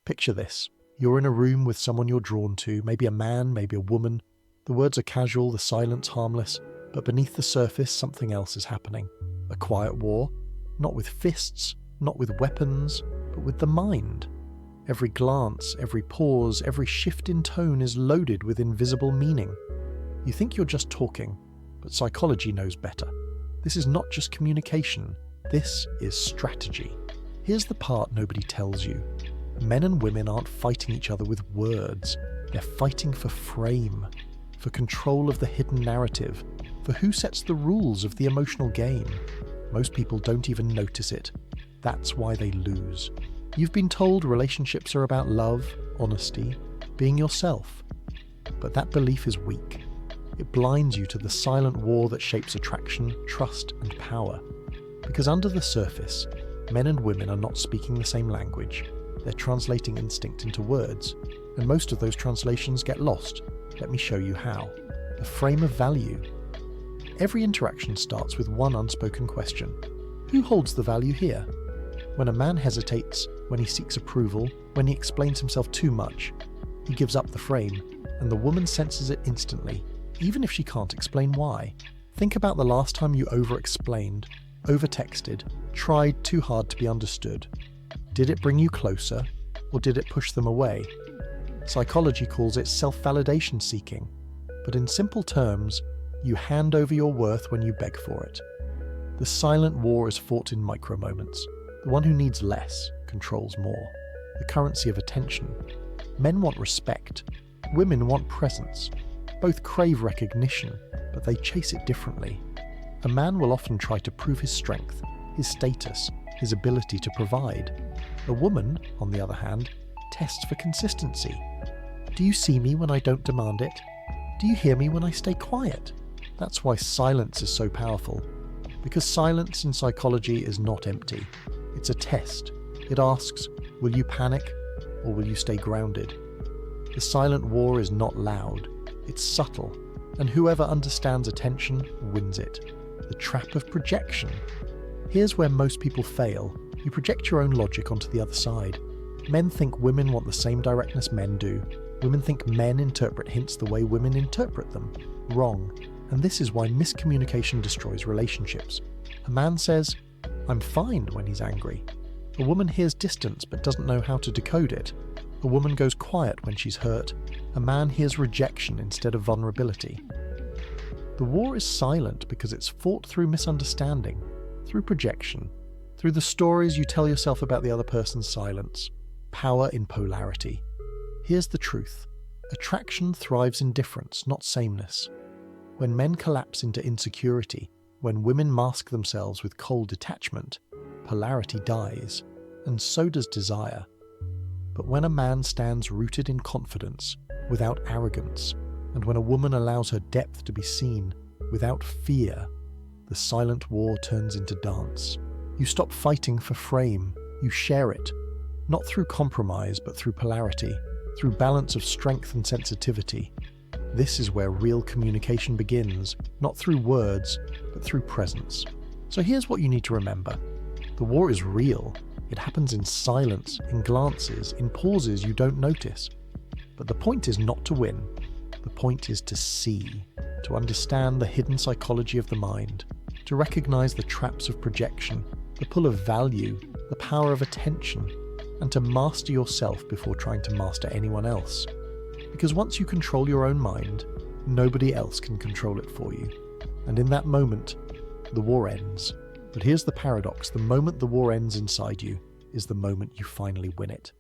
Picture this. You're in a room with someone you're drawn to, maybe a man, maybe a woman. The words are casual, the silence harmless, but beneath the surface something else is happening. A quiet war, not with fists, not with weapons, but with the mind. Every glance, every pause, every shift in tone is loaded with invisible meaning. You think you're just talking, but psychology knows better. This is not just communication, this is strategy. Here's the part nobody tells you. Men and women aren't fighting each other with words. They're fighting for frame, for control of the hidden narrative, for who sets the rules of the emotional game. Most people don't even notice it. That's why they lose. You've been told relationships are about love, honesty, being yourself. But that belief is weak. It blinds you to the silent war that shapes attraction, trust, and power. Because under the surface, men and women are not speaking the same language. They're translating instinct into words, and most of those translations get lost. Let me show you how. The frame of value. Every interaction starts with one unspoken question. Who holds the value here? When a man hesitates, when he seeks approval, when he explains himself too much, he gives up the frame, and the woman senses it instantly, even if she can't explain why. Think about the last time you over-explained, over-texted, tried too hard to be understood. Did it bring you closer, or did it push them away? Psychology calls it self-validation seeking, but in simple terms, you hand over your worth when you beg for it. The silent war is fought in micro-moments. The one who needs less controls more. The currency of attention. Men want respect. Women want presence. Both crave recognition, but they chase it differently. A man will often try to prove his strength, his status, his ability to provide. A woman, on the other hand, tests for consistency. Do you see me when I don't demand it? Do you hear me when I stay quiet? That's why silence is so powerful. Because silence in psychology is not empty. It's a test. It asks, will you panic or will you stay grounded? The silent war is not loud. It's subtle. And whoever understands attention wins it. The trap of projection. Here's where most people fail. You project your own logic onto the other side. Men think women want the same directness men do. Women think men interpret hints the way women interpret them. Wrong. And this is why miscommunication destroys relationships. A man says, I'm fine when he's angry. A woman hears distance but doesn't know how to decode it. A woman goes quiet when she's hurt. A man hears rejection instead of vulnerability. The war is silent because it's fought through misunderstanding, through projection, through the stories you tell yourself about the other person's silence. Power in polarity. Here's the truth. Attraction thrives in difference, not sameness. When men collapse into insecurity, when women mask themselves with cold detachment, polarity dies, and so does desire. But when a man stands rooted in confidence, without arrogance, and when a woman allows her depth to be seen, without fear, the silent war turns into dance. You stop fighting for frame, you share it, not through compromise but through polarity, through balance of strength and sensitivity. This is where real communication begins, not through words, but through presence. So here's what you need to remember. The war is real. It happens in silence, in glances, in pauses you don't notice. But the point is not to win. The point is to see, to understand the hidden psychology of the mind, to recognize the traps of projection, the pull of value, the power of attention, and to master yourself before trying to master anyone else. Because once you control your own mind, nobody else can control it for you. And in that moment, the war ends. But here's the paradox. The moment the war ends inside you is the moment you finally win it.